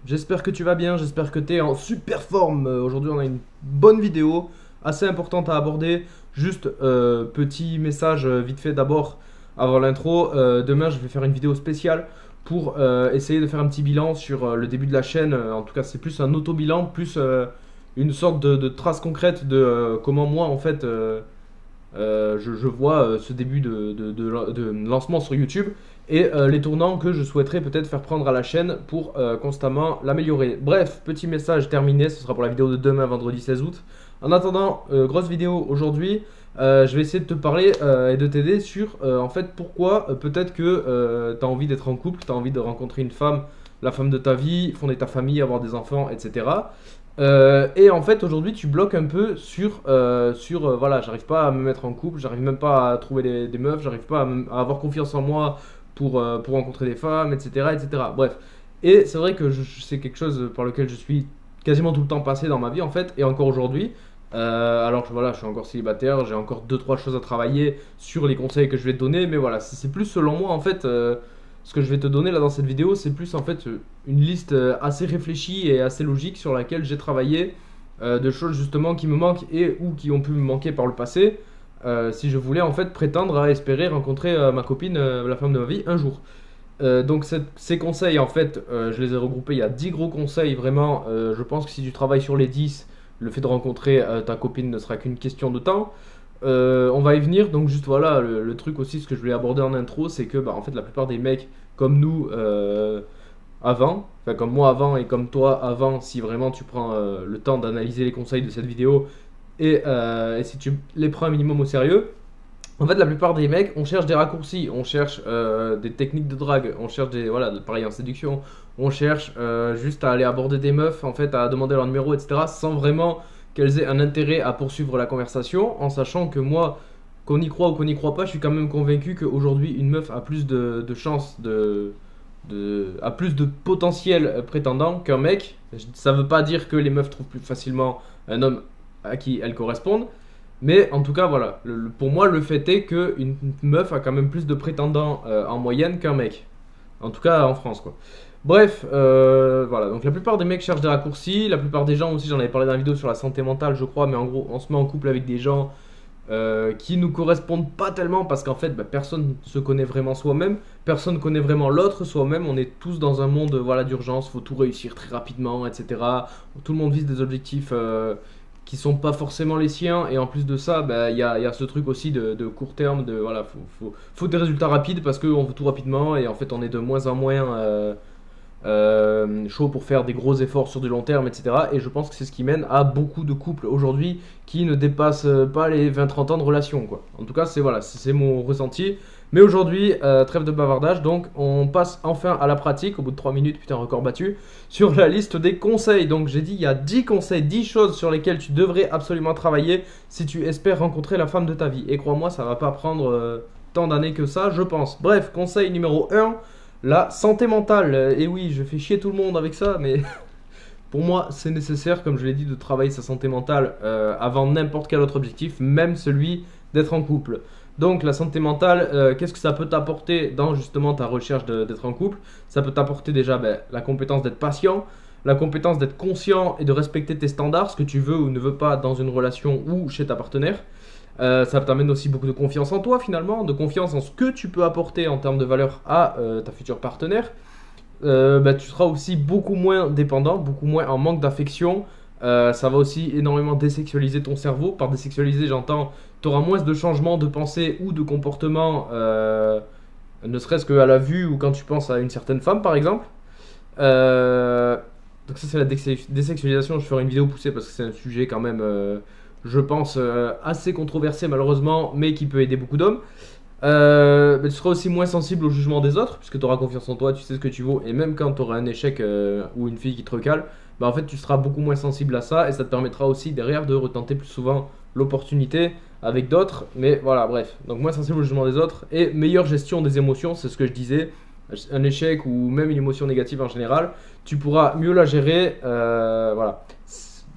j'espère que tu vas bien, j'espère que tu es en super forme. Aujourd'hui on a une bonne vidéo assez importante à aborder. Juste petit message vite fait d'abord avant l'intro. Demain je vais faire une vidéo spéciale pour essayer de faire un petit bilan sur le début de la chaîne. En tout cas c'est plus un auto-bilan, plus une sorte de trace concrète de comment moi en fait je vois ce début de lancement sur YouTube et les tournants que je souhaiterais peut-être faire prendre à la chaîne pour constamment l'améliorer. Bref, petit message terminé, ce sera pour la vidéo de demain, vendredi 16 août. En attendant, grosse vidéo aujourd'hui, je vais essayer de te parler et de t'aider sur en fait pourquoi peut-être que tu as envie d'être en couple, tu as envie de rencontrer une femme, la femme de ta vie, fonder ta famille, avoir des enfants, etc. Et en fait aujourd'hui tu bloques un peu sur, voilà, j'arrive pas à me mettre en couple, j'arrive même pas à trouver des meufs, j'arrive pas à avoir confiance en moi pour rencontrer des femmes, etc. etc. Bref, et c'est vrai que c'est quelque chose par lequel je suis quasiment tout le temps passé dans ma vie en fait, et encore aujourd'hui. Alors que voilà, je suis encore célibataire, j'ai encore 2-3 choses à travailler sur les conseils que je vais te donner, mais voilà, c'est plus selon moi en fait. Ce que je vais te donner là dans cette vidéo, c'est plus en fait une liste assez réfléchie et assez logique sur laquelle j'ai travaillé de choses justement qui me manquent et ou qui ont pu me manquer par le passé si je voulais en fait prétendre à espérer rencontrer ma copine, la femme de ma vie, un jour. Donc ces conseils en fait, je les ai regroupés, il y a 10 gros conseils vraiment. Je pense que si tu travailles sur les 10, le fait de rencontrer ta copine ne sera qu'une question de temps. On va y venir, donc juste voilà, le truc aussi, ce que je voulais aborder en intro, c'est que en fait la plupart des mecs comme nous avant, enfin comme moi avant et comme toi avant, si vraiment tu prends le temps d'analyser les conseils de cette vidéo et si tu les prends un minimum au sérieux, en fait la plupart des mecs, on cherche des raccourcis, on cherche des techniques de drague, on cherche des, voilà, pareil en séduction, on cherche juste à aller aborder des meufs, en fait à demander leur numéro, etc. sans vraiment qu'elles aient un intérêt à poursuivre la conversation, en sachant que moi, qu'on y croit ou qu'on n'y croit pas, je suis quand même convaincu qu'aujourd'hui, une meuf a plus de chances, a plus de potentiel prétendant qu'un mec. Ça veut pas dire que les meufs trouvent plus facilement un homme à qui elles correspondent, mais en tout cas, voilà, pour moi, le fait est qu'une meuf a quand même plus de prétendants en moyenne qu'un mec. En tout cas, en France, quoi. Bref, voilà, donc la plupart des mecs cherchent des raccourcis, la plupart des gens aussi, j'en avais parlé dans la vidéo sur la santé mentale, je crois, mais en gros, on se met en couple avec des gens qui nous correspondent pas tellement parce qu'en fait, personne se connaît vraiment soi-même, personne connaît vraiment l'autre soi-même, on est tous dans un monde voilà, d'urgence, faut tout réussir très rapidement, etc. Tout le monde vise des objectifs qui sont pas forcément les siens, et en plus de ça, y a ce truc aussi de court terme, de voilà, faut des résultats rapides parce qu'on veut tout rapidement, et en fait, on est de moins en moins chaud pour faire des gros efforts sur du long terme, etc. Et je pense que c'est ce qui mène à beaucoup de couples aujourd'hui qui ne dépassent pas les 20-30 ans de relation, quoi. En tout cas, c'est voilà, c'est mon ressenti. Mais aujourd'hui, trêve de bavardage, donc on passe enfin à la pratique, au bout de 3 minutes, putain, record battu, sur la liste des conseils. Donc j'ai dit, il y a 10 conseils, 10 choses sur lesquelles tu devrais absolument travailler si tu espères rencontrer la femme de ta vie. Et crois-moi, ça va pas prendre tant d'années que ça, je pense. Bref, conseil numéro 1. La santé mentale, et oui, je fais chier tout le monde avec ça, mais pour moi, c'est nécessaire, comme je l'ai dit, de travailler sa santé mentale avant n'importe quel autre objectif, même celui d'être en couple. Donc la santé mentale, qu'est-ce que ça peut t'apporter dans justement ta recherche d'être en couple? Ça peut t'apporter déjà la compétence d'être patient, la compétence d'être conscient et de respecter tes standards, ce que tu veux ou ne veux pas dans une relation ou chez ta partenaire. Ça t'amène aussi beaucoup de confiance en toi finalement, de confiance en ce que tu peux apporter en termes de valeur à ta future partenaire. Tu seras aussi beaucoup moins dépendant, beaucoup moins en manque d'affection. Ça va aussi énormément désexualiser ton cerveau. Par désexualiser, j'entends, tu auras moins de changements de pensée ou de comportement, ne serait-ce qu'à la vue ou quand tu penses à une certaine femme par exemple. Donc ça c'est la désexualisation, je ferai une vidéo poussée parce que c'est un sujet quand même je pense assez controversé malheureusement, mais qui peut aider beaucoup d'hommes. Tu seras aussi moins sensible au jugement des autres, puisque tu auras confiance en toi, tu sais ce que tu vaux, et même quand tu auras un échec ou une fille qui te recale, en fait tu seras beaucoup moins sensible à ça, et ça te permettra aussi derrière de retenter plus souvent l'opportunité avec d'autres. Mais voilà, bref, donc moins sensible au jugement des autres, et meilleure gestion des émotions, c'est ce que je disais. Un échec ou même une émotion négative en général, tu pourras mieux la gérer, voilà.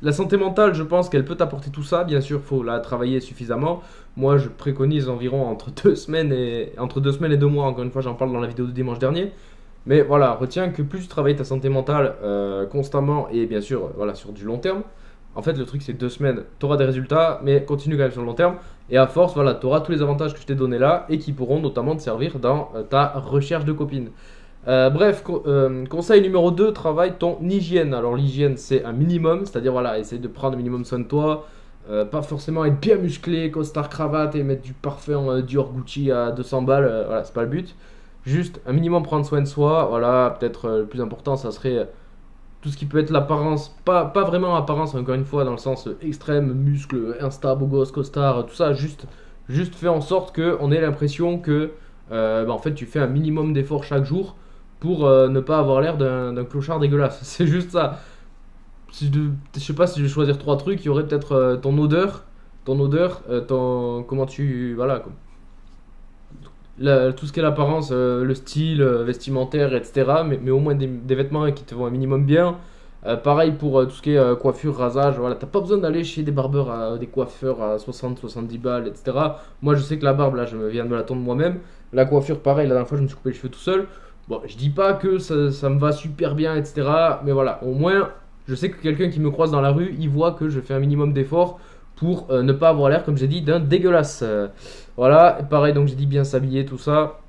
La santé mentale, je pense qu'elle peut t'apporter tout ça. Bien sûr, il faut la travailler suffisamment. Moi, je préconise environ entre 2 semaines et 2 mois. Encore une fois, j'en parle dans la vidéo de dimanche dernier. Mais voilà, retiens que plus tu travailles ta santé mentale constamment et bien sûr voilà, sur du long terme, en fait le truc c'est 2 semaines, tu auras des résultats, mais continue quand même sur le long terme. Et à force, voilà, tu auras tous les avantages que je t'ai donnés là et qui pourront notamment te servir dans ta recherche de copine. Bref, conseil numéro 2, travaille ton hygiène. Alors l'hygiène c'est un minimum, c'est-à-dire voilà, essaye de prendre un minimum soin de toi. Pas forcément être bien musclé, costard cravate et mettre du parfum Dior Gucci à 200 balles, voilà, c'est pas le but. Juste un minimum prendre soin de soi, voilà, peut-être le plus important ça serait tout ce qui peut être l'apparence, pas vraiment apparence encore une fois dans le sens extrême, muscle, insta, beau gosse, costard, tout ça, juste fais en sorte qu'on ait l'impression que en fait tu fais un minimum d'efforts chaque jour pour ne pas avoir l'air d'un clochard dégueulasse. C'est juste ça. Si je sais pas si je vais choisir 3 trucs, il y aurait peut-être comment tu, voilà, tout ce qui est l'apparence, le style vestimentaire, etc. Mais au moins des vêtements qui te vont un minimum bien. Pareil pour tout ce qui est coiffure, rasage. Voilà, t'as pas besoin d'aller chez des barbeurs, des coiffeurs à 60-70 balles, etc. Moi, je sais que la barbe, là, je viens de me la tondre moi-même. La coiffure, pareil, la dernière fois, je me suis coupé les cheveux tout seul. Bon, je dis pas que ça me va super bien, etc. Mais voilà, au moins, je sais que quelqu'un qui me croise dans la rue, il voit que je fais un minimum d'efforts pour ne pas avoir l'air, comme j'ai dit, d'un dégueulasse. Voilà, et pareil, donc j'ai dit bien s'habiller, tout ça.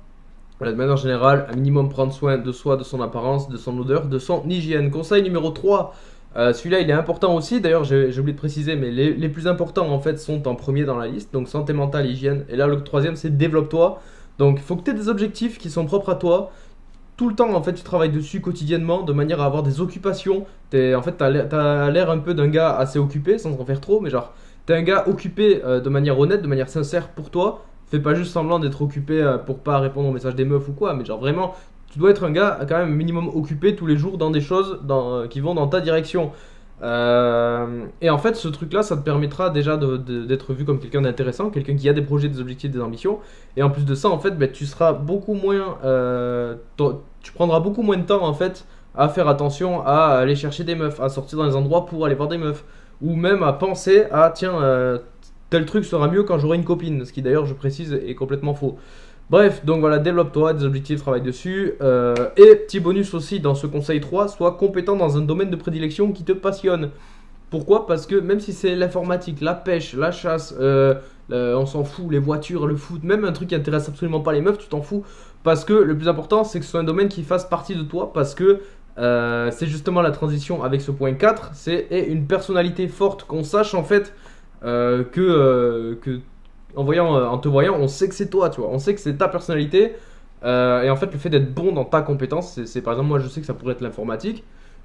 Voilà, de manière générale, un minimum prendre soin de soi, de son apparence, de son odeur, de son hygiène. Conseil numéro 3, celui-là il est important aussi, d'ailleurs j'ai oublié de préciser, mais les plus importants en fait sont en premier dans la liste, donc santé mentale, hygiène. Et là le troisième c'est développe-toi. Donc il faut que tu aies des objectifs qui sont propres à toi. Tout le temps en fait tu travailles dessus quotidiennement de manière à avoir des occupations. En fait t'as l'air un peu d'un gars assez occupé sans en faire trop, mais genre t'es un gars occupé de manière honnête, de manière sincère pour toi. Fais pas juste semblant d'être occupé pour pas répondre aux messages des meufs ou quoi, mais genre vraiment, tu dois être un gars quand même minimum occupé tous les jours dans des choses qui vont dans ta direction. Et en fait, ce truc-là, ça te permettra déjà d'être vu comme quelqu'un d'intéressant, quelqu'un qui a des projets, des objectifs, des ambitions. Et en plus de ça, en fait, tu seras beaucoup moins, tu prendras beaucoup moins de temps en fait à faire attention à aller chercher des meufs, à sortir dans les endroits pour aller voir des meufs, ou même à penser à tiens tel truc sera mieux quand j'aurai une copine, ce qui d'ailleurs je précise est complètement faux. Bref, donc voilà, développe-toi, des objectifs, travaille dessus. Et petit bonus aussi dans ce conseil 3, sois compétent dans un domaine de prédilection qui te passionne. Pourquoi? Parce que même si c'est l'informatique, la pêche, la chasse, on s'en fout, les voitures, le foot, même un truc qui intéresse absolument pas les meufs, tu t'en fous. Parce que le plus important, c'est que ce soit un domaine qui fasse partie de toi, parce que c'est justement la transition avec ce point 4, c'est une personnalité forte, qu'on sache en fait que en te voyant, on sait que c'est toi, tu vois, on sait que c'est ta personnalité. Et en fait, le fait d'être bon dans ta compétence, c'est par exemple, moi je sais que ça pourrait être l'informatique.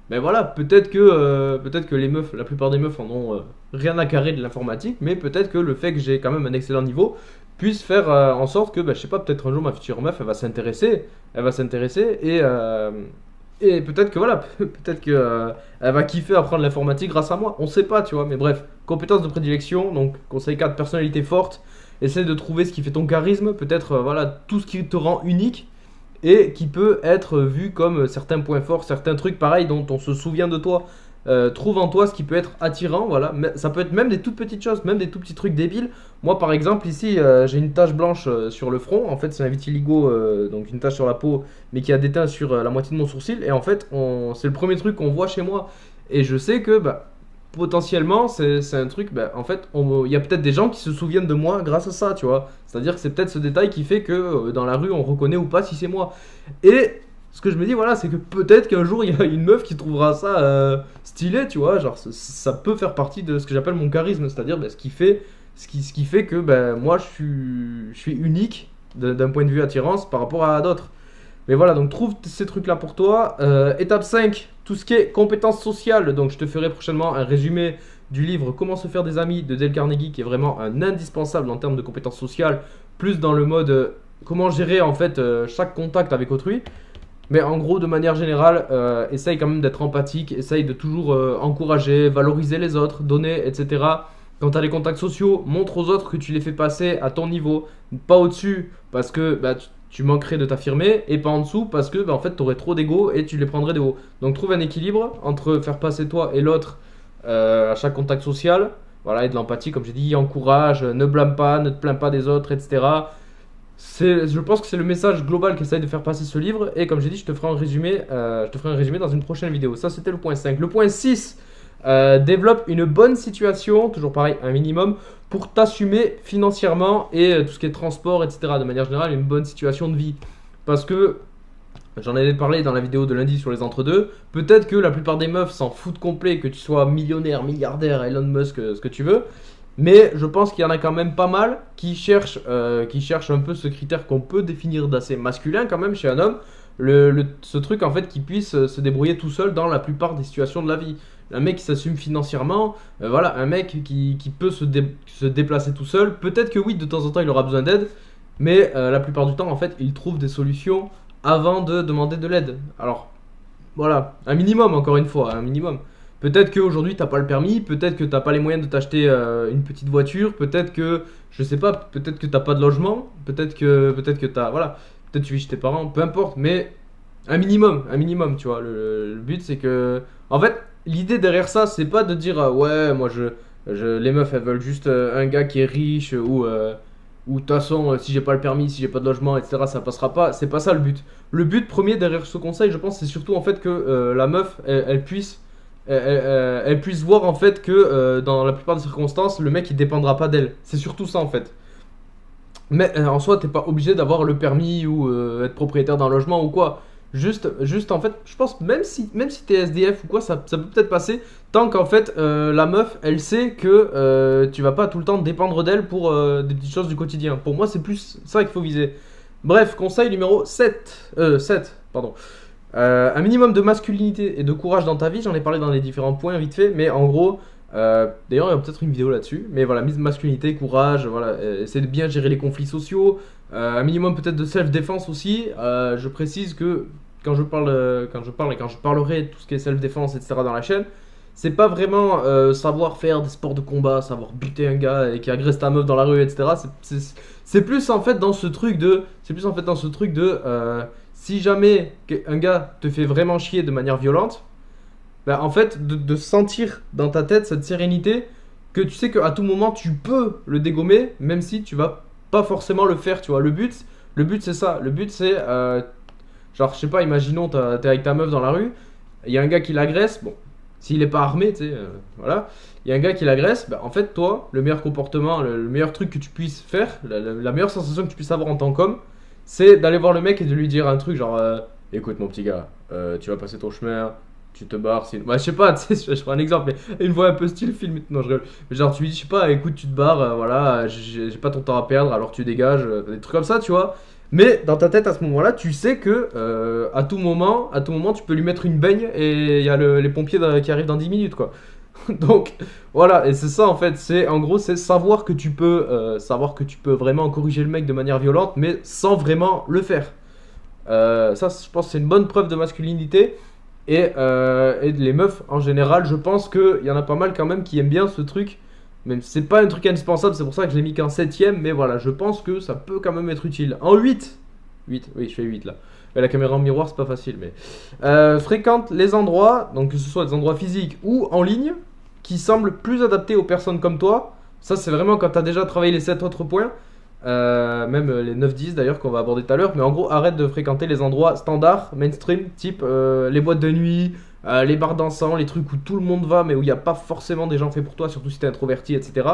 Mais voilà, peut-être que les meufs, la plupart des meufs en ont rien à carrer de l'informatique, mais peut-être que le fait que j'ai quand même un excellent niveau puisse faire en sorte que, je sais pas, peut-être un jour ma future meuf, elle va s'intéresser et peut-être que voilà, peut-être que elle va kiffer apprendre l'informatique grâce à moi. On sait pas, tu vois. Mais bref, compétences de prédilection. Donc conseil 4, personnalité forte. Essaye de trouver ce qui fait ton charisme. Peut-être voilà tout ce qui te rend unique et qui peut être vu comme certains points forts, certains trucs pareils dont on se souvient de toi. Trouve en toi ce qui peut être attirant, voilà. Mais ça peut être même des toutes petites choses, même des tout petits trucs débiles. Moi, par exemple, ici, j'ai une tache blanche sur le front. En fait, c'est un vitiligo, donc une tache sur la peau, mais qui a déteint sur la moitié de mon sourcil. Et en fait, c'est le premier truc qu'on voit chez moi. Et je sais que, potentiellement, c'est un truc, en fait, il y a peut-être des gens qui se souviennent de moi grâce à ça, tu vois. C'est-à-dire que c'est peut-être ce détail qui fait que dans la rue, on reconnaît ou pas si c'est moi. Et ce que je me dis, voilà, c'est que peut-être qu'un jour il y a une meuf qui trouvera ça stylé, tu vois. Genre, ça peut faire partie de ce que j'appelle mon charisme, c'est-à-dire ce qui fait que moi je suis unique d'un point de vue attirance par rapport à d'autres. Mais voilà, donc trouve ces trucs-là pour toi. Étape 5, tout ce qui est compétences sociales. Donc je te ferai prochainement un résumé du livre Comment se faire des amis de Dale Carnegie, qui est vraiment un indispensable en termes de compétences sociales, plus dans le mode comment gérer en fait chaque contact avec autrui. Mais en gros, de manière générale, essaye quand même d'être empathique, essaye de toujours encourager, valoriser les autres, donner, etc. Quand tu as les contacts sociaux, montre aux autres que tu les fais passer à ton niveau, pas au-dessus parce que tu manquerais de t'affirmer, et pas en dessous parce que en fait tu aurais trop d'ego et tu les prendrais de haut. Donc trouve un équilibre entre faire passer toi et l'autre à chaque contact social, voilà, et de l'empathie, comme j'ai dit, encourage, ne blâme pas, ne te plains pas des autres, etc. Je pense que c'est le message global qu'essaye de faire passer ce livre. Et comme j'ai dit, je te ferai un résumé dans une prochaine vidéo. Ça, c'était le point 5. Le point 6, développe une bonne situation, toujours pareil, un minimum, pour t'assumer financièrement et tout ce qui est transport, etc. De manière générale, une bonne situation de vie. Parce que, j'en avais parlé dans la vidéo de lundi sur les entre-deux, peut-être que la plupart des meufs s'en foutent complet, que tu sois millionnaire, milliardaire, Elon Musk, ce que tu veux. Mais je pense qu'il y en a quand même pas mal qui cherchent un peu ce critère qu'on peut définir d'assez masculin quand même chez un homme. Ce truc en fait qui puisse se débrouiller tout seul dans la plupart des situations de la vie. Un mec qui s'assume financièrement, voilà, un mec qui peut se déplacer tout seul. Peut-être que oui, de temps en temps il aura besoin d'aide, mais la plupart du temps en fait il trouve des solutions avant de demander de l'aide. Alors voilà, un minimum encore une fois, un minimum. Peut-être qu'aujourd'hui t'as pas le permis, peut-être que t'as pas les moyens de t'acheter une petite voiture, peut-être que, je sais pas, peut-être que t'as pas de logement, peut-être que t'as, voilà, peut-être tu vis chez tes parents, peu importe, mais un minimum, tu vois. Le but c'est que, en fait, l'idée derrière ça, c'est pas de dire ouais, moi les meufs elles veulent juste un gars qui est riche ou de toute façon, si j'ai pas le permis, si j'ai pas de logement, etc., ça passera pas. C'est pas ça le but. Le but premier derrière ce conseil, je pense, c'est surtout en fait que la meuf, elle puisse elle puisse voir en fait que dans la plupart des circonstances, le mec il dépendra pas d'elle. C'est surtout ça en fait. Mais en soi, t'es pas obligé d'avoir le permis ou être propriétaire d'un logement ou quoi. Juste en fait, je pense même si t'es SDF ou quoi, ça peut peut-être passer tant qu'en fait la meuf elle sait que tu vas pas tout le temps dépendre d'elle pour des petites choses du quotidien. Pour moi, c'est plus ça qu'il faut viser. Bref, conseil numéro 7, pardon. Un minimum de masculinité et de courage dans ta vie, j'en ai parlé dans les différents points vite fait, mais en gros, d'ailleurs il y a peut-être une vidéo là-dessus, mais voilà, masculinité, courage, voilà, essayer de bien gérer les conflits sociaux, un minimum peut-être de self-défense aussi. Je précise que quand je parle et quand je parlerai de tout ce qui est self-défense, etc. dans la chaîne, c'est pas vraiment savoir faire des sports de combat, savoir buter un gars et qui agresse ta meuf dans la rue, etc. C'est plus en fait dans ce truc de, si jamais un gars te fait vraiment chier de manière violente, bah en fait, de sentir dans ta tête cette sérénité que tu sais qu'à tout moment tu peux le dégommer, même si tu vas pas forcément le faire, tu vois. Le but c'est ça. Le but c'est, genre, je sais pas, imaginons, t'es avec ta meuf dans la rue, il y a un gars qui l'agresse, bon, s'il est pas armé, tu sais, voilà, il y a un gars qui l'agresse, bah en fait, toi, le meilleur comportement, le meilleur truc que tu puisses faire, la meilleure sensation que tu puisses avoir en tant qu'homme, c'est d'aller voir le mec et de lui dire un truc genre écoute mon petit gars, tu vas passer ton chemin, tu te barres, bah, je sais pas, tu sais, je prends un exemple, mais une voix un peu style film, non je rigole, mais genre tu lui dis je sais pas, écoute tu te barres, voilà, j'ai pas ton temps à perdre alors tu dégages, des trucs comme ça tu vois, mais dans ta tête à ce moment là tu sais que à tout moment tu peux lui mettre une baigne et il y a les pompiers qui arrivent dans 10 minutes quoi. Donc voilà, et c'est ça en fait, c'est en gros c'est savoir que tu peux vraiment corriger le mec de manière violente, mais sans vraiment le faire. Ça, je pense, c'est une bonne preuve de masculinité. Et les meufs en général, je pense qu'il y en a pas mal quand même qui aiment bien ce truc. Même si c'est pas un truc indispensable, c'est pour ça que je l'ai mis qu'en 7ème, mais voilà, je pense que ça peut quand même être utile. En 8, oui, je fais 8 là. Mais la caméra en miroir, c'est pas facile, mais fréquente les endroits, donc que ce soit des endroits physiques ou en ligne, qui semblent plus adaptés aux personnes comme toi. Ça, c'est vraiment quand tu as déjà travaillé les 7 autres points, même les 9-10 d'ailleurs, qu'on va aborder tout à l'heure. Mais en gros, arrête de fréquenter les endroits standards, mainstream, type les boîtes de nuit, les bars dansants, les trucs où tout le monde va, mais où il n'y a pas forcément des gens faits pour toi, surtout si tu es introverti, etc.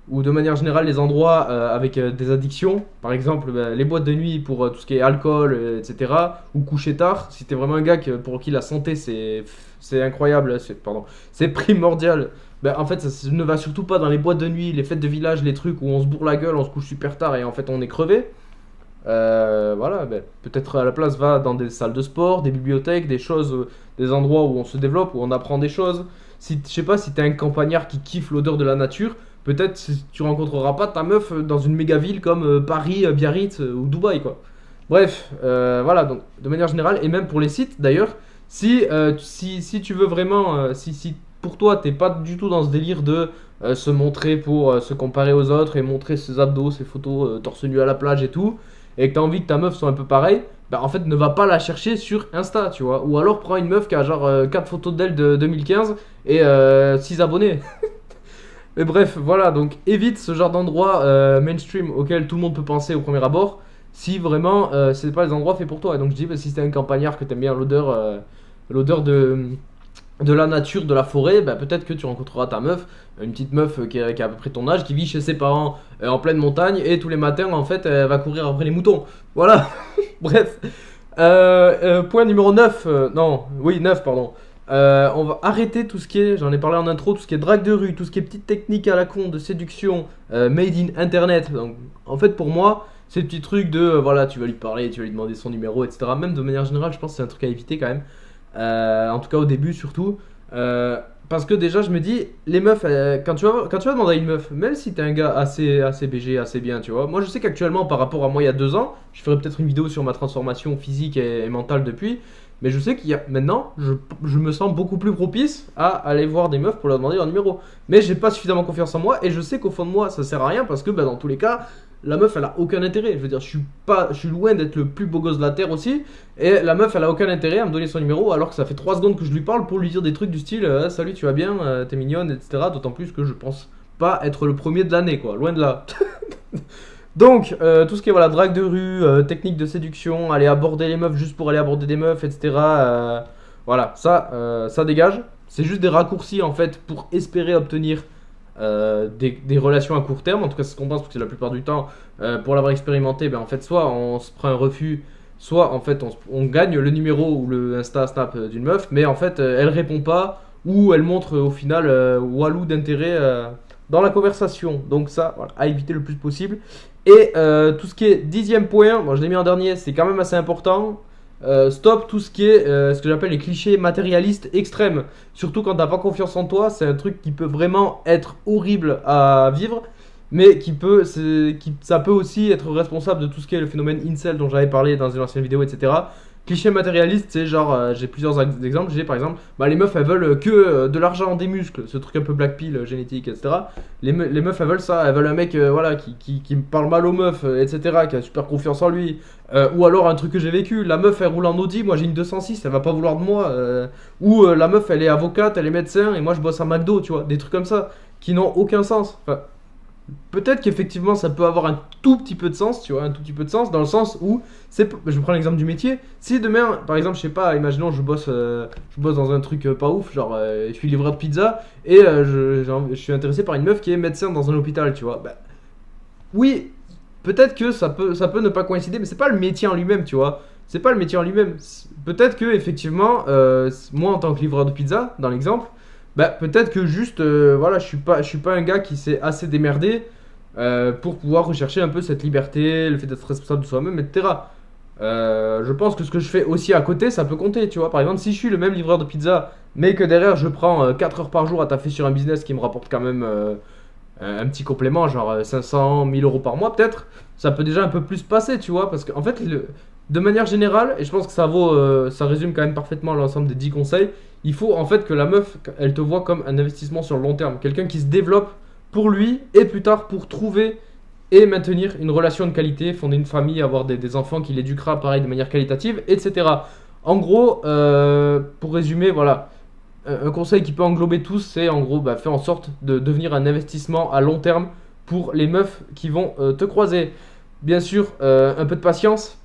Ou de manière générale, les endroits avec des addictions, par exemple les boîtes de nuit pour tout ce qui est alcool, etc. Ou coucher tard, si tu es vraiment un gars pour qui la santé c'est incroyable, c'est primordial. Ben, en fait, ça ne va surtout pas dans les boîtes de nuit, les fêtes de village, les trucs où on se bourre la gueule, on se couche super tard et en fait on est crevé. Voilà, ben, peut-être à la place va dans des salles de sport, des bibliothèques, des choses, des endroits où on se développe, où on apprend des choses. Si, je sais pas, si t'es un campagnard qui kiffe l'odeur de la nature, peut-être tu rencontreras pas ta meuf dans une méga ville comme Paris, Biarritz ou Dubaï quoi. Bref, voilà, donc de manière générale, et même pour les sites d'ailleurs, si tu veux vraiment, si pour toi t'es pas du tout dans ce délire de se montrer pour se comparer aux autres et montrer ses abdos, ses photos torse nu à la plage et tout, et que t'as envie que ta meuf soit un peu pareil, bah en fait ne va pas la chercher sur Insta, tu vois, ou alors prends une meuf qui a genre 4 photos d'elle de 2015 et 6 abonnés. Mais bref, voilà, donc évite ce genre d'endroit mainstream auquel tout le monde peut penser au premier abord, si vraiment c'est pas les endroits faits pour toi. Et donc je dis, bah, si t'es un campagnard que t'aimes bien l'odeur de la nature, de la forêt, bah, peut-être que tu rencontreras ta meuf, une petite meuf qui a à peu près ton âge, qui vit chez ses parents en pleine montagne, et tous les matins, en fait, elle va courir après les moutons. Voilà, bref. Point numéro 9, non, oui, 9, pardon. On va arrêter tout ce qui est, j'en ai parlé en intro, tout ce qui est drague de rue, tout ce qui est petites techniques à la con de séduction, made in internet. Donc, en fait, pour moi, ces petits trucs de, voilà, tu vas lui parler, tu vas lui demander son numéro, etc. Même de manière générale, je pense que c'est un truc à éviter quand même. En tout cas, au début, surtout. Parce que déjà, je me dis, les meufs, quand tu vas demander à une meuf, même si t'es un gars assez BG, assez bien, tu vois. Moi, je sais qu'actuellement, par rapport à moi il y a 2 ans, je ferai peut-être une vidéo sur ma transformation physique et mentale depuis. Mais je sais qu'il y a maintenant, je me sens beaucoup plus propice à aller voir des meufs pour leur demander leur numéro. Mais j'ai pas suffisamment confiance en moi et je sais qu'au fond de moi, ça sert à rien parce que bah, dans tous les cas, la meuf elle a aucun intérêt. Je veux dire, je suis loin d'être le plus beau gosse de la terre aussi. Et la meuf elle a aucun intérêt à me donner son numéro alors que ça fait 3 secondes que je lui parle pour lui dire des trucs du style salut, tu vas bien, t'es mignonne, etc. D'autant plus que je pense pas être le premier de l'année, quoi. Loin de là. Donc, tout ce qui est voilà, drague de rue, technique de séduction, aller aborder les meufs juste pour aller aborder des meufs, etc. Voilà, ça dégage. C'est juste des raccourcis en fait pour espérer obtenir des relations à court terme. En tout cas, c'est ce qu'on pense parce que la plupart du temps, pour l'avoir expérimenté, ben, en fait, soit on se prend un refus, soit en fait on gagne le numéro ou le Insta Snap d'une meuf, mais en fait elle répond pas ou elle montre au final walou d'intérêt dans la conversation. Donc ça, voilà, à éviter le plus possible. Et tout ce qui est 10e point, bon, je l'ai mis en dernier, c'est quand même assez important. Stop tout ce qui est ce que j'appelle les clichés matérialistes extrêmes. Surtout quand t'as pas confiance en toi, c'est un truc qui peut vraiment être horrible à vivre, mais ça peut aussi être responsable de tout ce qui est le phénomène incel dont j'avais parlé dans une ancienne vidéo, etc. Cliché matérialiste, c'est genre, j'ai plusieurs exemples. J'ai par exemple, bah, les meufs elles veulent que de l'argent, des muscles, ce truc un peu black pill, génétique, etc. Les meufs elles veulent ça, elles veulent un mec voilà, qui me parle mal aux meufs, etc., qui a super confiance en lui. Ou alors un truc que j'ai vécu, la meuf elle roule en Audi, moi j'ai une 206, elle va pas vouloir de moi. Ou la meuf elle est avocate, elle est médecin, et moi je bosse à McDo, tu vois, des trucs comme ça, qui n'ont aucun sens. Enfin, peut-être qu'effectivement ça peut avoir un tout petit peu de sens, tu vois, un tout petit peu de sens dans le sens où, je prends l'exemple du métier, si demain, par exemple, je sais pas, imaginons je bosse dans un truc pas ouf, genre je suis livreur de pizza et je suis intéressé par une meuf qui est médecin dans un hôpital, tu vois, bah, oui, peut-être que ça peut ne pas coïncider, mais c'est pas le métier en lui-même, tu vois, c'est pas le métier en lui-même, peut-être que effectivement, moi en tant que livreur de pizza, dans l'exemple, bah, peut-être que juste, voilà, je suis pas un gars qui s'est assez démerdé pour pouvoir rechercher un peu cette liberté, le fait d'être responsable de soi-même, etc. Je pense que ce que je fais aussi à côté, ça peut compter, tu vois. Par exemple, si je suis le même livreur de pizza, mais que derrière je prends 4 heures par jour à taffer sur un business qui me rapporte quand même un petit complément, genre 500, 1000 euros par mois peut-être, ça peut déjà un peu plus passer, tu vois. Parce qu'en fait, de manière générale, et je pense que ça résume quand même parfaitement l'ensemble des 10 conseils, il faut en fait que la meuf, elle te voit comme un investissement sur le long terme. Quelqu'un qui se développe pour lui et plus tard pour trouver et maintenir une relation de qualité, fonder une famille, avoir des enfants qui l'éduquera pareil de manière qualitative, etc. En gros, pour résumer, voilà, un conseil qui peut englober tous, c'est en gros, bah, fais en sorte de devenir un investissement à long terme pour les meufs qui vont te croiser. Bien sûr, un peu de patience.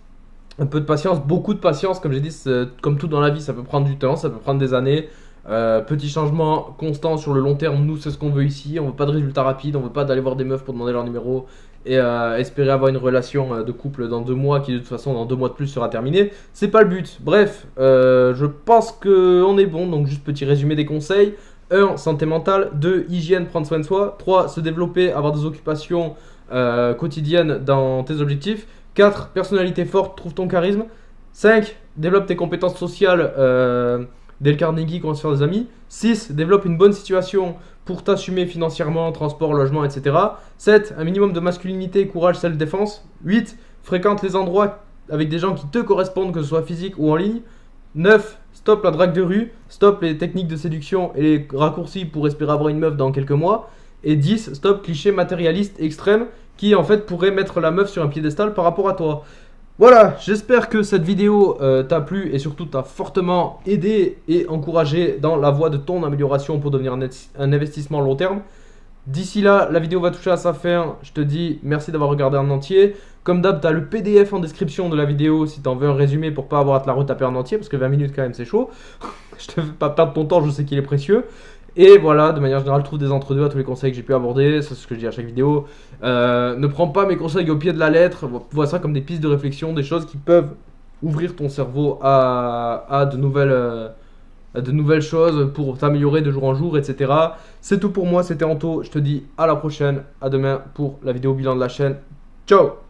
Un peu de patience, beaucoup de patience, comme j'ai dit, comme tout dans la vie, ça peut prendre du temps, ça peut prendre des années. Petit changement constant sur le long terme, nous c'est ce qu'on veut ici, on veut pas de résultats rapides, on veut pas d'aller voir des meufs pour demander leur numéro et espérer avoir une relation de couple dans 2 mois qui de toute façon dans 2 mois de plus sera terminée. C'est pas le but. Bref, je pense qu'on est bon, donc juste petit résumé des conseils. 1. Santé mentale. 2. Hygiène, prendre soin de soi. 3. Se développer, avoir des occupations quotidiennes dans tes objectifs. 4. Personnalité forte, trouve ton charisme. 5. Développe tes compétences sociales. Dale Carnegie, comment se faire des amis. 6. Développe une bonne situation pour t'assumer financièrement, transport, logement, etc. 7. Un minimum de masculinité, courage, self-défense. 8. Fréquente les endroits avec des gens qui te correspondent, que ce soit physique ou en ligne. 9. Stop la drague de rue. Stop les techniques de séduction et les raccourcis pour espérer avoir une meuf dans quelques mois. Et 10. Stop clichés matérialistes extrêmes qui en fait pourraient mettre la meuf sur un piédestal par rapport à toi. Voilà, j'espère que cette vidéo t'a plu et surtout t'a fortement aidé et encouragé dans la voie de ton amélioration pour devenir un investissement long terme. D'ici là, la vidéo va toucher à sa fin. Je te dis merci d'avoir regardé en entier. Comme d'hab, tu as le PDF en description de la vidéo si tu en veux un résumé pour pas avoir à te la retaper en entier. Parce que 20 minutes quand même c'est chaud. Je te fais pas perdre ton temps, je sais qu'il est précieux. Et voilà, de manière générale, trouve des entre-deux à tous les conseils que j'ai pu aborder. C'est ce que je dis à chaque vidéo. Ne prends pas mes conseils au pied de la lettre. Vois ça comme des pistes de réflexion, des choses qui peuvent ouvrir ton cerveau à de nouvelles choses pour t'améliorer de jour en jour, etc. C'est tout pour moi, c'était Anto. Je te dis à la prochaine, à demain pour la vidéo bilan de la chaîne. Ciao!